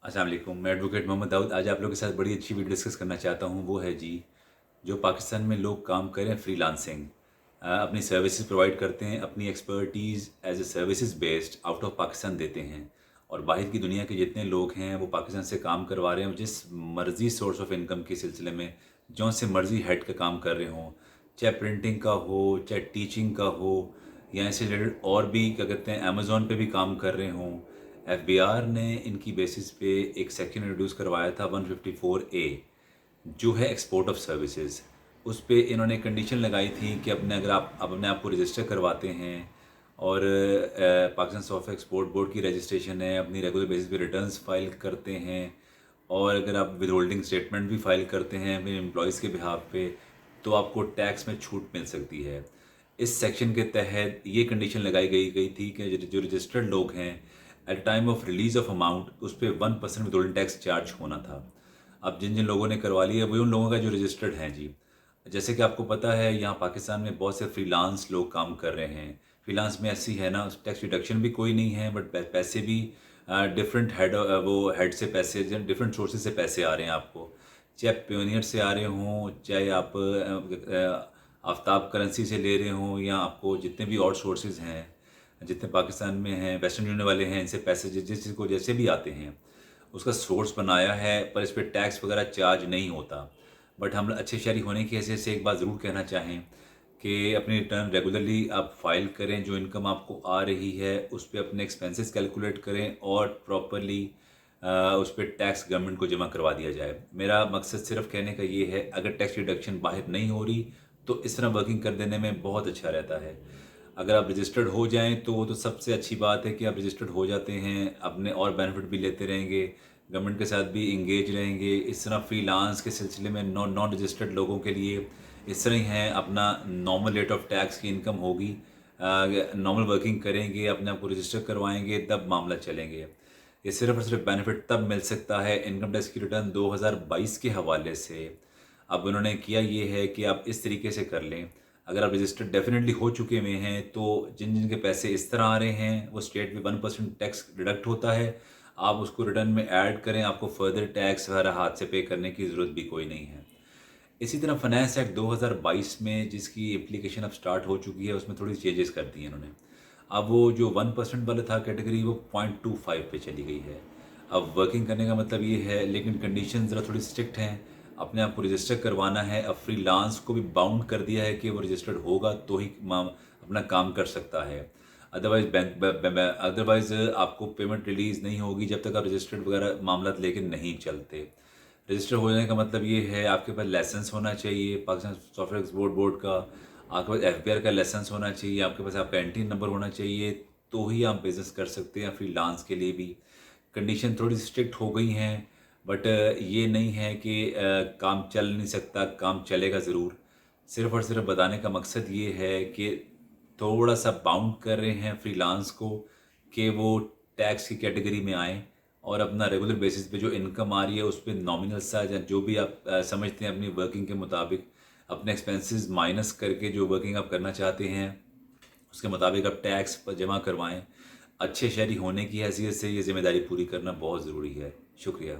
अस्सलाम वालेकुम। मैं एडवोकेट मोहम्मद दाऊद आज आप लोगों के साथ बड़ी अच्छी वीडियो डिस्कस करना चाहता हूँ। वो है जी, जो पाकिस्तान में लोग काम करें फ्रीलांसिंग, अपनी सर्विसेज प्रोवाइड करते हैं, अपनी expertise as a services based out of Pakistan देते हैं। और बाहर की दुनिया के जितने लोग हैं वो पाकिस्तान से काम करवा रहे हैं, जिस मर्ज़ी सोर्स ऑफ इनकम के सिलसिले में जौन से मर्ज़ी हेड का काम कर रहे हों, चाहे प्रिंटिंग का हो, चाहे टीचिंग का हो, या इससे रिलेटेड और भी क्या कहते हैं अमेज़ॉन पे भी काम कर रहे हों। एफबीआर ने इनकी बेसिस पे एक सेक्शन इंट्रोड्यूस करवाया था 154A, जो है एक्सपोर्ट ऑफ सर्विसेज। उस पे इन्होंने कंडीशन लगाई थी कि अगर आप अपने आप को रजिस्टर करवाते हैं और पाकिस्तान सॉफ्टवेयर एक्सपोर्ट बोर्ड की रजिस्ट्रेशन है, अपनी रेगुलर बेसिस पे रिटर्न्स फाइल करते हैं, और अगर आप विद होल्डिंग स्टेटमेंट भी फाइल करते हैं अपने एम्प्लॉयज़ के बिहाफ पे, तो आपको टैक्स में छूट मिल सकती है। इस सेक्शन के तहत ये कंडीशन लगाई गई थी कि जो रजिस्टर्ड लोग हैं, at time of release of amount उस पर 1% विद होल्डिंग टैक्स चार्ज होना था। अब जिन जिन लोगों ने करवा लिया वही उन लोगों का जो रजिस्टर्ड हैं जी। जैसे कि आपको पता है यहाँ पाकिस्तान में बहुत से फ्रीलांस लोग काम कर रहे हैं। फ्रीलांस में ऐसी है ना, टैक्स डिडक्शन भी कोई नहीं है, बट पैसे भी डिफरेंट हेड वो हेड से पैसे डिफरेंट सोर्सेज से पैसे आ रहे हैं आपको। चाहे प्योनियर से आ रहे हों, चाहे आप आफ्ताब करेंसी से ले रहे हों, या आपको जितने भी और सोर्सेज हैं जितने पाकिस्तान में हैं, वेस्टर्न यूनियन वाले हैं, इनसे पैसे जिस चीज़ को जैसे भी आते हैं उसका सोर्स बनाया है, पर इस पर टैक्स वगैरह चार्ज नहीं होता। बट हम अच्छे शहरी होने की हैसियत से एक बात ज़रूर कहना चाहें कि अपनी रिटर्न रेगुलरली आप फाइल करें, जो इनकम आपको आ रही है उस पर अपने एक्सपेंसेस कैलकुलेट करें और प्रॉपरली उस पर टैक्स गवर्नमेंट को जमा करवा दिया जाए। मेरा मकसद सिर्फ कहने का ये है, अगर टैक्स डिडक्शन बाहर नहीं हो रही तो इस तरह वर्किंग कर देने में बहुत अच्छा रहता है। अगर आप रजिस्टर्ड हो जाएं तो वो तो सबसे अच्छी बात है कि आप रजिस्टर्ड हो जाते हैं, अपने और बेनिफिट भी लेते रहेंगे, गवर्नमेंट के साथ भी इंगेज रहेंगे। इस तरह फ्रीलांस के सिलसिले में नॉन रजिस्टर्ड लोगों के लिए इस तरह ही है, अपना नॉर्मल रेट ऑफ टैक्स की इनकम होगी, नॉर्मल वर्किंग करेंगे, अपने आप को रजिस्टर करवाएंगे, तब मामला चलेंगे। ये सिर्फ और सिर्फ बेनिफिट तब मिल सकता है इनकम टैक्स की रिटर्न 2022 के हवाले से। अब उन्होंने किया ये है कि आप इस तरीके से कर लें, अगर आप रजिस्टर्ड डेफिनेटली हो चुके हुए हैं तो जिन जिन के पैसे इस तरह आ रहे हैं वो स्टेट में 1% टैक्स डिडक्ट होता है, आप उसको रिटर्न में ऐड करें, आपको फर्दर टैक्स वगैरह हाथ से पे करने की ज़रूरत भी कोई नहीं है। इसी तरह फाइनेंस एक्ट 2022 में जिसकी एप्लीकेशन अब स्टार्ट हो चुकी है, उसमें थोड़ी चेंजेस कर दी हैं इन्होंने। अब वो जो 1% वाला था कैटेगरी, वो 0.25 पे चली गई है। अब वर्किंग करने का मतलब ये है, लेकिन कंडीशन ज़रा थोड़ी स्ट्रिक्ट हैं। अपने आप को रजिस्टर करवाना है। अब फ्रीलांस को भी बाउंड कर दिया है कि वो रजिस्टर्ड होगा तो ही अपना काम कर सकता है। अदरवाइज आपको पेमेंट रिलीज़ नहीं होगी जब तक आप रजिस्टर्ड वगैरह मामला लेके नहीं चलते। रजिस्टर हो जाने का मतलब ये है, आपके पास लाइसेंस होना चाहिए पाकिस्तान सॉफ्टवेयर एक्सपोर्ट बोर्ड का, आपके पास एफबीआर का लाइसेंस होना चाहिए, आपके पास आपका एंटीन नंबर होना चाहिए, तो ही आप बिज़नेस कर सकते हैं। फ्रीलांस के लिए भी कंडीशन थोड़ी स्ट्रिक्ट हो गई हैं, बट ये नहीं है कि काम चल नहीं सकता, काम चलेगा ज़रूर। सिर्फ़ और सिर्फ बताने का मकसद ये है कि थोड़ा सा बाउंड कर रहे हैं फ्रीलांस को कि वो टैक्स की कैटेगरी में आएँ और अपना रेगुलर बेसिस पे जो इनकम आ रही है उस पे नॉमिनल सा, या जो भी आप समझते हैं अपनी वर्किंग के मुताबिक अपने एक्सपेंसेस माइनस करके जो वर्किंग आप करना चाहते हैं उसके मुताबिक आप टैक्स जमा करवाएं। अच्छे शहरी होने की हैसियत से ये ज़िम्मेदारी पूरी करना बहुत ज़रूरी है। शुक्रिया।